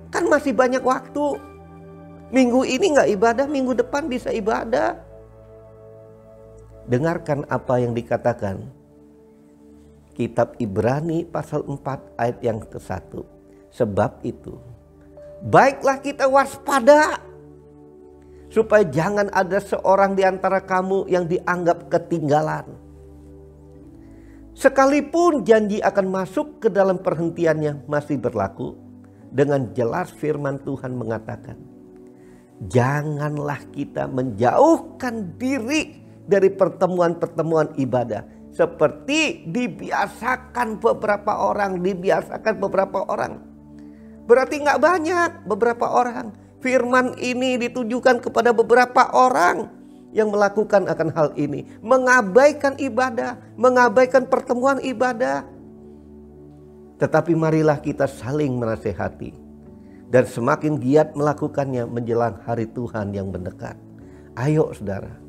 Kan masih banyak waktu. Minggu ini gak ibadah, minggu depan bisa ibadah. Dengarkan apa yang dikatakan Kitab Ibrani pasal 4 ayat yang ke-1. Sebab itu, baiklah kita waspada. supaya jangan ada seorang di antara kamu yang dianggap ketinggalan. Sekalipun janji akan masuk ke dalam perhentiannya masih berlaku, dengan jelas firman Tuhan mengatakan, janganlah kita menjauhkan diri dari pertemuan-pertemuan ibadah seperti dibiasakan beberapa orang. Berarti nggak banyak, beberapa orang. Firman ini ditujukan kepada beberapa orang yang melakukan akan hal ini, mengabaikan ibadah, mengabaikan pertemuan ibadah. Tetapi marilah kita saling menasehati dan semakin giat melakukannya menjelang hari Tuhan yang mendekat. Ayo saudara,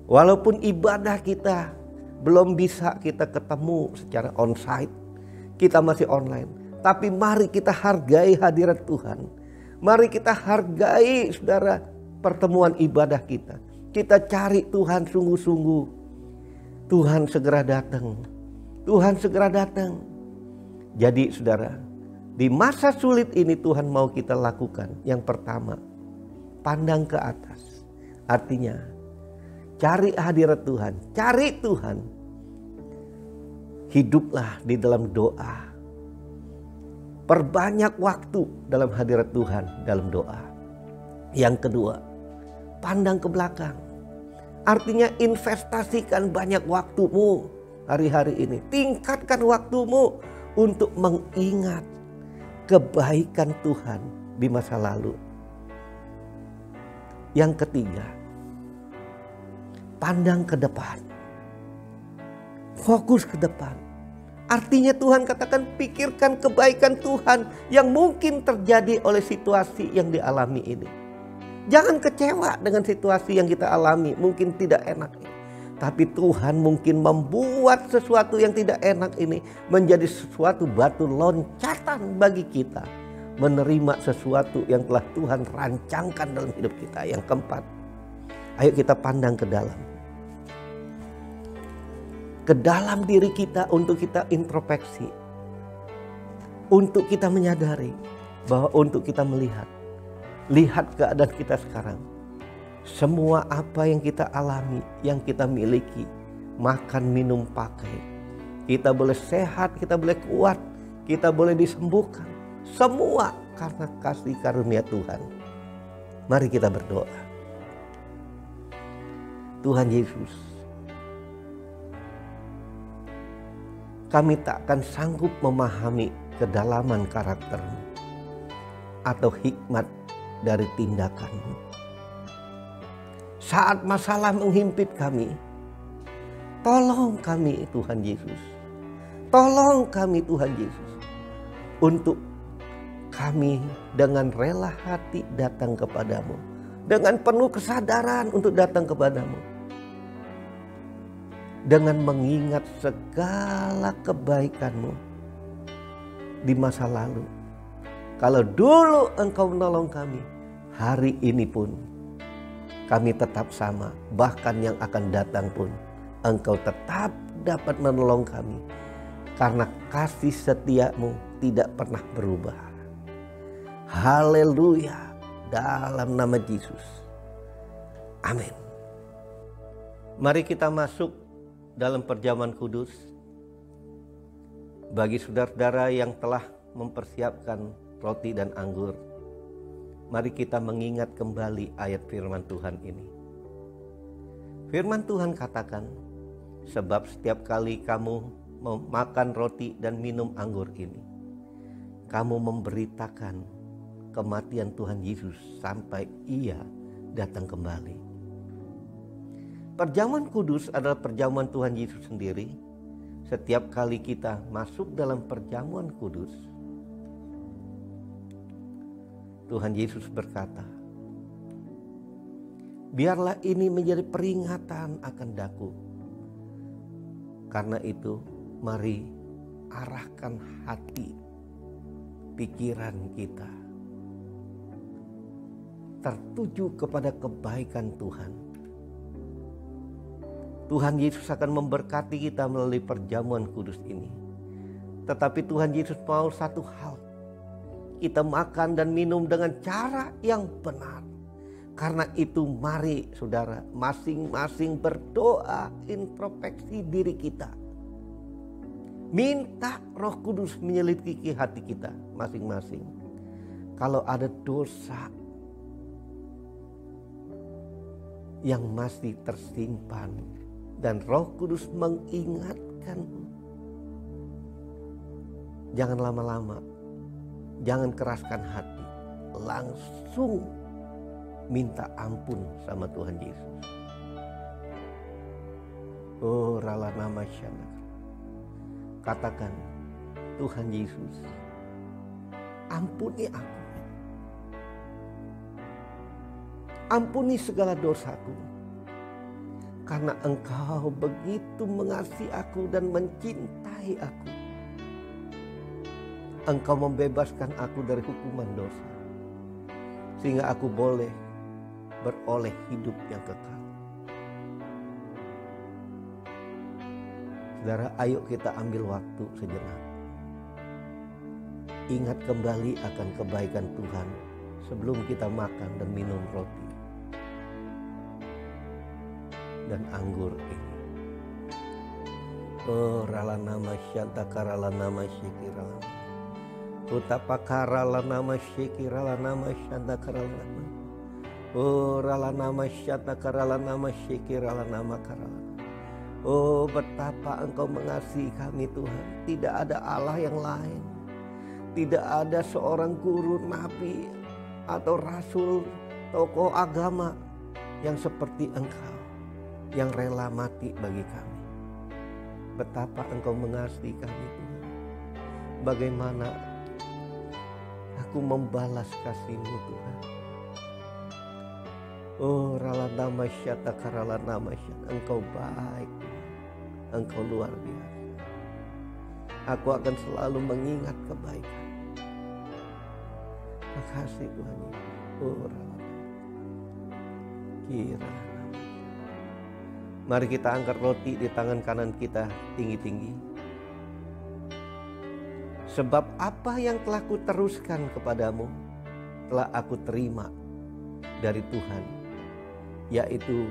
walaupun ibadah kita belum bisa kita ketemu secara onsite, kita masih online, tapi mari kita hargai hadirat Tuhan. Mari kita hargai saudara pertemuan ibadah kita. Kita cari Tuhan sungguh-sungguh. Tuhan segera datang. Tuhan segera datang. Jadi saudara, di masa sulit ini Tuhan mau kita lakukan. Yang pertama, pandang ke atas. Artinya, cari hadirat Tuhan. Cari Tuhan. Hiduplah di dalam doa. Perbanyak waktu dalam hadirat Tuhan dalam doa. Yang kedua, pandang ke belakang. Artinya investasikan banyak waktumu hari-hari ini. Tingkatkan waktumu untuk mengingat kebaikan Tuhan di masa lalu. Yang ketiga, pandang ke depan. Fokus ke depan. Artinya Tuhan katakan pikirkan kebaikan Tuhan yang mungkin terjadi oleh situasi yang dialami ini. Jangan kecewa dengan situasi yang kita alami, mungkin tidak enak ini. Tapi Tuhan mungkin membuat sesuatu yang tidak enak ini menjadi sesuatu batu loncatan bagi kita. Menerima sesuatu yang telah Tuhan rancangkan dalam hidup kita. Yang keempat, ayo kita pandang ke dalam. Ke dalam diri kita untuk kita introspeksi. Untuk kita menyadari bahwa untuk kita melihat. Lihat keadaan kita sekarang. Semua apa yang kita alami, yang kita miliki. Makan, minum, pakai. Kita boleh sehat, kita boleh kuat. Kita boleh disembuhkan. Semua karena kasih karunia Tuhan. Mari kita berdoa. Tuhan Yesus, kami tak akan sanggup memahami kedalaman karakter-Mu atau hikmat dari tindakan-Mu. Saat masalah menghimpit kami, tolong kami Tuhan Yesus. Tolong kami Tuhan Yesus. Untuk kami dengan rela hati datang kepadamu. Dengan penuh kesadaran untuk datang kepadamu. Dengan mengingat segala kebaikan-Mu di masa lalu. Kalau dulu Engkau menolong kami, hari ini pun kami tetap sama. Bahkan yang akan datang pun Engkau tetap dapat menolong kami. Karena kasih setia-Mu tidak pernah berubah. Haleluya, dalam nama Yesus. Amin. Mari kita masuk dalam perjamuan kudus. Bagi saudara-saudara yang telah mempersiapkan roti dan anggur, mari kita mengingat kembali ayat firman Tuhan ini. Firman Tuhan katakan, sebab setiap kali kamu memakan roti dan minum anggur ini, kamu memberitakan kematian Tuhan Yesus sampai Ia datang kembali. Perjamuan kudus adalah perjamuan Tuhan Yesus sendiri. Setiap kali kita masuk dalam perjamuan kudus, Tuhan Yesus berkata, biarlah ini menjadi peringatan akan daku. Karena itu, mari arahkan hati, pikiran kita tertuju kepada kebaikan Tuhan. Tuhan Yesus akan memberkati kita melalui perjamuan kudus ini. Tetapi Tuhan Yesus mau satu hal. Kita makan dan minum dengan cara yang benar. Karena itu mari saudara masing-masing berdoa introspeksi diri kita. Minta Roh Kudus menyelidiki hati kita masing-masing. Kalau ada dosa yang masih tersimpan dan Roh Kudus mengingatkan, jangan lama-lama, jangan keraskan hati, langsung minta ampun sama Tuhan Yesus. Oh, rala nama syanak. Katakan, Tuhan Yesus, ampuni aku. Ampuni segala dosaku. Karena Engkau begitu mengasihi aku dan mencintai aku. Engkau membebaskan aku dari hukuman dosa. Sehingga aku boleh beroleh hidup yang kekal. Saudara, ayo kita ambil waktu sejenak. Ingat kembali akan kebaikan Tuhan sebelum kita makan dan minum roti dan anggur ini. Oh, rala nama syanta karala nama syikirala. Utapa karala nama syikirala nama syanta karala nama. Oh, rala nama syanta karala nama syikirala nama karala. Oh, betapa Engkau mengasihi kami Tuhan. Tidak ada Allah yang lain. Tidak ada seorang guru, nabi, atau rasul, tokoh agama yang seperti Engkau, yang rela mati bagi kami. Betapa Engkau mengasihi kami Tuhan. Bagaimana aku membalas kasih-Mu Tuhan. Oh, rala nama syata karala nama syata. Engkau baik Tuhan. Engkau luar biasa. Aku akan selalu mengingat kebaikan. Makasih Tuhan Yesus. Oh, rala kira. Mari kita angkat roti di tangan kanan kita tinggi-tinggi. Sebab apa yang telah kuteruskan kepadamu telah aku terima dari Tuhan, yaitu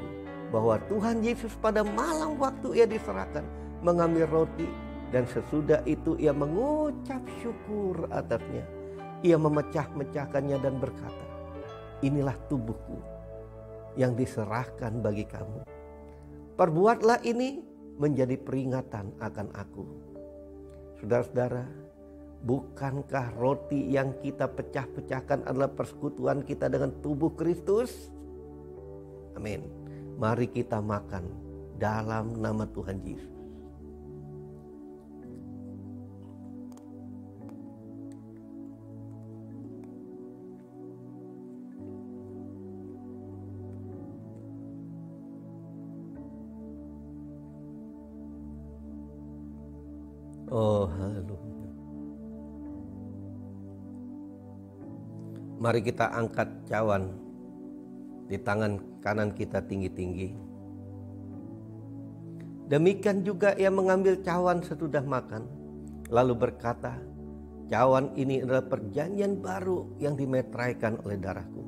bahwa Tuhan Yesus pada malam waktu ia diserahkan mengambil roti, dan sesudah itu ia mengucap syukur atasnya. Ia memecah-mecahkannya dan berkata, inilah tubuhku yang diserahkan bagi kamu. Perbuatlah ini menjadi peringatan akan aku. Saudara-saudara, bukankah roti yang kita pecah-pecahkan adalah persekutuan kita dengan tubuh Kristus? Amin. Mari kita makan dalam nama Tuhan Yesus. Oh, haleluya. Mari kita angkat cawan di tangan kanan kita tinggi-tinggi. Demikian juga ia mengambil cawan sesudah makan, lalu berkata, cawan ini adalah perjanjian baru yang dimeteraikan oleh darahku.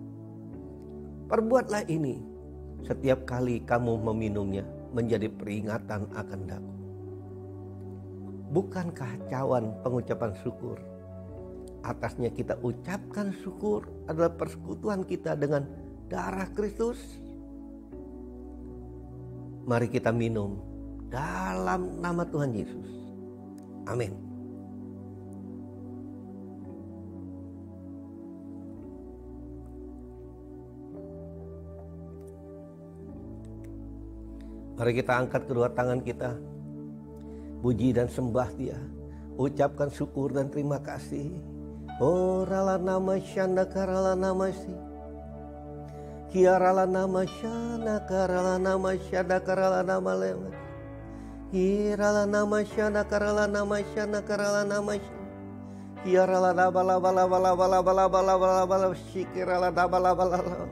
Perbuatlah ini setiap kali kamu meminumnya menjadi peringatan akan daku. Bukankah cawan pengucapan syukur? Atasnya kita ucapkan syukur adalah persekutuan kita dengan darah Kristus. Mari kita minum dalam nama Tuhan Yesus. Amin. Mari kita angkat kedua tangan kita. Puji dan sembah Dia. Ucapkan syukur dan terima kasih. Oh, rala nama syanda karala nama si. Kiarala nama syanda karala nama syanda karala nama lemat. Kirala nama syanda karala nama syanda karala nama syanda. Kiarala bala bala bala bala bala bala bala bala shikirala bala bala bala.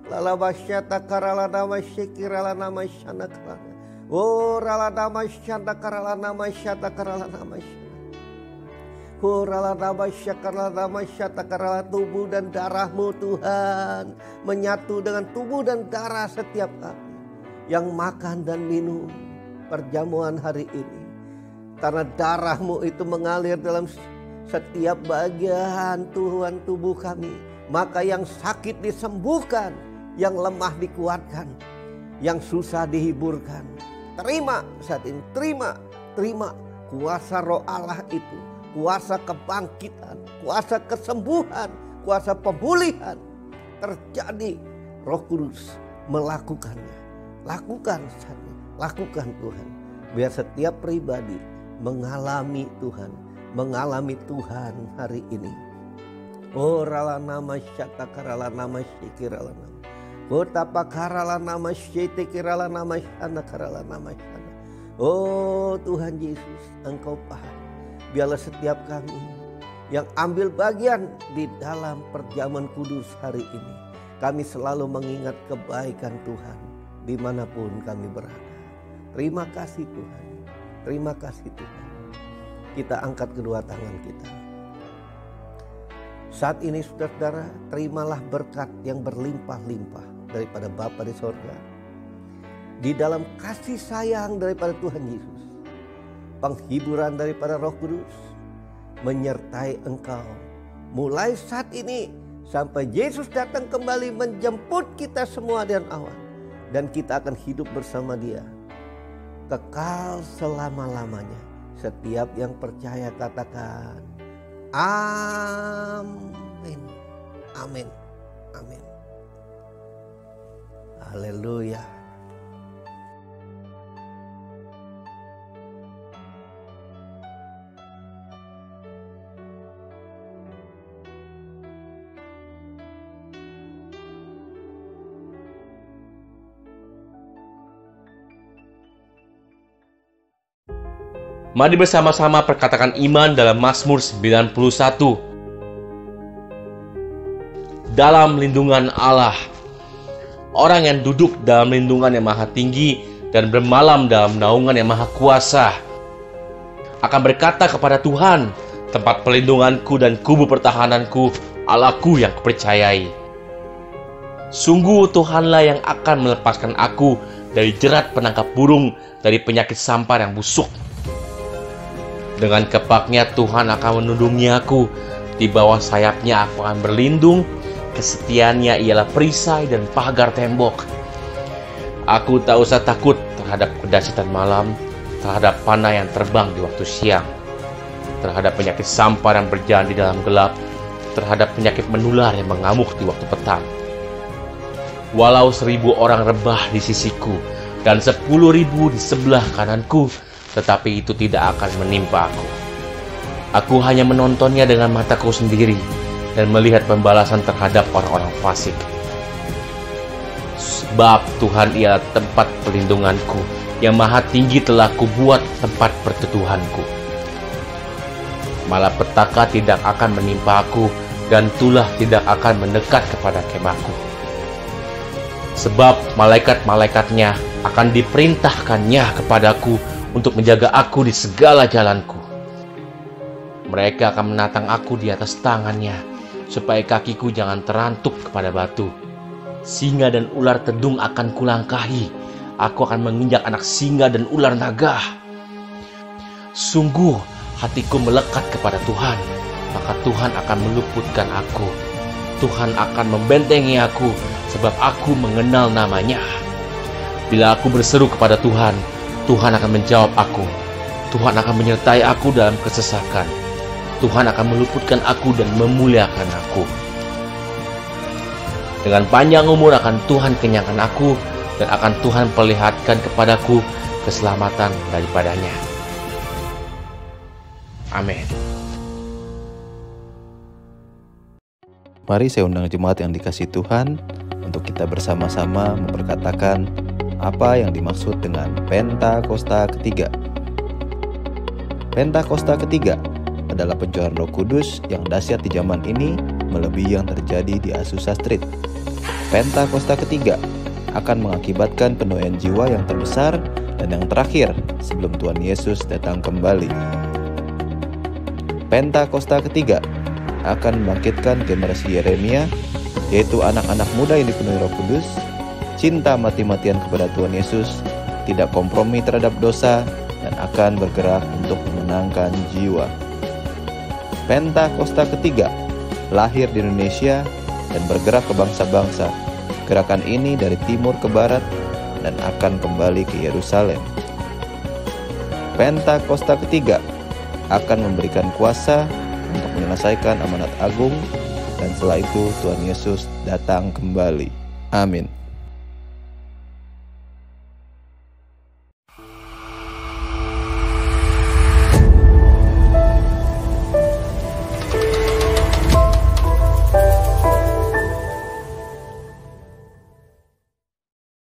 Lala basyata karala nama shikirala nama syanda karala. Oh, rala nama syanda karala nama syanda karala nama syanda. Tubuh dan darah-Mu Tuhan menyatu dengan tubuh dan darah setiap kami yang makan dan minum perjamuan hari ini. Karena darah-Mu itu mengalir dalam setiap bagian Tuhan tubuh kami, maka yang sakit disembuhkan, yang lemah dikuatkan, yang susah dihiburkan. Terima saat ini, terima kuasa Roh Allah itu, kuasa kebangkitan, kuasa kesembuhan, kuasa pemulihan terjadi. Roh Kudus melakukannya. Lakukan saat ini, lakukan Tuhan. Biar setiap pribadi mengalami Tuhan hari ini. Oh rala nama syata karala nama syikirala nama. Kota pakarala nama syitikirala nama syana karala nama syana. Oh Tuhan Yesus, Engkau paham. Biarlah setiap kami yang ambil bagian di dalam perjamuan kudus hari ini, kami selalu mengingat kebaikan Tuhan dimanapun kami berada. Terima kasih Tuhan. Terima kasih Tuhan. Kita angkat kedua tangan kita. Saat ini saudara-saudara, terimalah berkat yang berlimpah-limpah daripada Bapa di sorga. Di dalam kasih sayang daripada Tuhan Yesus, penghiburan daripada Roh Kudus menyertai engkau mulai saat ini sampai Yesus datang kembali menjemput kita semua dengan awan, dan kita akan hidup bersama Dia kekal selama-lamanya. Setiap yang percaya katakan amin, amin, amin. Haleluya. Mari bersama-sama perkatakan iman dalam Mazmur 91. Dalam lindungan Allah. Orang yang duduk dalam lindungan yang maha tinggi dan bermalam dalam naungan yang maha kuasa akan berkata kepada Tuhan, tempat perlindunganku dan kubu pertahananku, Allahku yang kupercayai. Sungguh Tuhanlah yang akan melepaskan aku dari jerat penangkap burung, dari penyakit sampar yang busuk. Dengan kepaknya Tuhan akan menundungi aku, di bawah sayapnya aku akan berlindung, kesetiaannya ialah perisai dan pagar tembok. Aku tak usah takut terhadap kedahsyatan malam, terhadap panah yang terbang di waktu siang, terhadap penyakit sampar yang berjalan di dalam gelap, terhadap penyakit menular yang mengamuk di waktu petang. Walau 1000 orang rebah di sisiku dan 10.000 di sebelah kananku, tetapi itu tidak akan menimpa aku. Aku hanya menontonnya dengan mataku sendiri dan melihat pembalasan terhadap orang-orang fasik. Sebab Tuhan ialah tempat perlindunganku, yang maha tinggi telah kubuat tempat perteduhanku. Malapetaka tidak akan menimpa aku, dan tulah tidak akan mendekat kepada kemahku. Sebab malaikat-malaikatnya akan diperintahkannya kepadaku untuk menjaga aku di segala jalanku. Mereka akan menatang aku di atas tangannya, supaya kakiku jangan terantuk kepada batu. Singa dan ular tedung akan kulangkahi. Aku akan menginjak anak singa dan ular naga. Sungguh hatiku melekat kepada Tuhan, maka Tuhan akan meluputkan aku. Tuhan akan membentengi aku, sebab aku mengenal namanya. Bila aku berseru kepada Tuhan, Tuhan akan menjawab aku. Tuhan akan menyertai aku dalam kesesakan. Tuhan akan meluputkan aku dan memuliakan aku. Dengan panjang umur akan Tuhan kenyangkan aku, dan akan Tuhan perlihatkan kepadaku keselamatan daripadanya. Amin. Mari saya undang jemaat yang dikasihi Tuhan untuk kita bersama-sama memperkatakan apa yang dimaksud dengan Pentakosta ketiga. Pentakosta ketiga adalah pencurahan Roh Kudus yang dahsyat di zaman ini melebihi yang terjadi di Azusa Street. Pentakosta ketiga akan mengakibatkan penuaian jiwa yang terbesar dan yang terakhir sebelum Tuhan Yesus datang kembali. Pentakosta ketiga akan membangkitkan generasi Yeremia, yaitu anak-anak muda yang dipenuhi Roh Kudus, cinta mati-matian kepada Tuhan Yesus, tidak kompromi terhadap dosa, dan akan bergerak untuk memenangkan jiwa. Pentakosta ketiga lahir di Indonesia dan bergerak ke bangsa-bangsa. Gerakan ini dari timur ke barat dan akan kembali ke Yerusalem. Pentakosta ketiga akan memberikan kuasa untuk menyelesaikan amanat agung, dan setelah itu Tuhan Yesus datang kembali. Amin.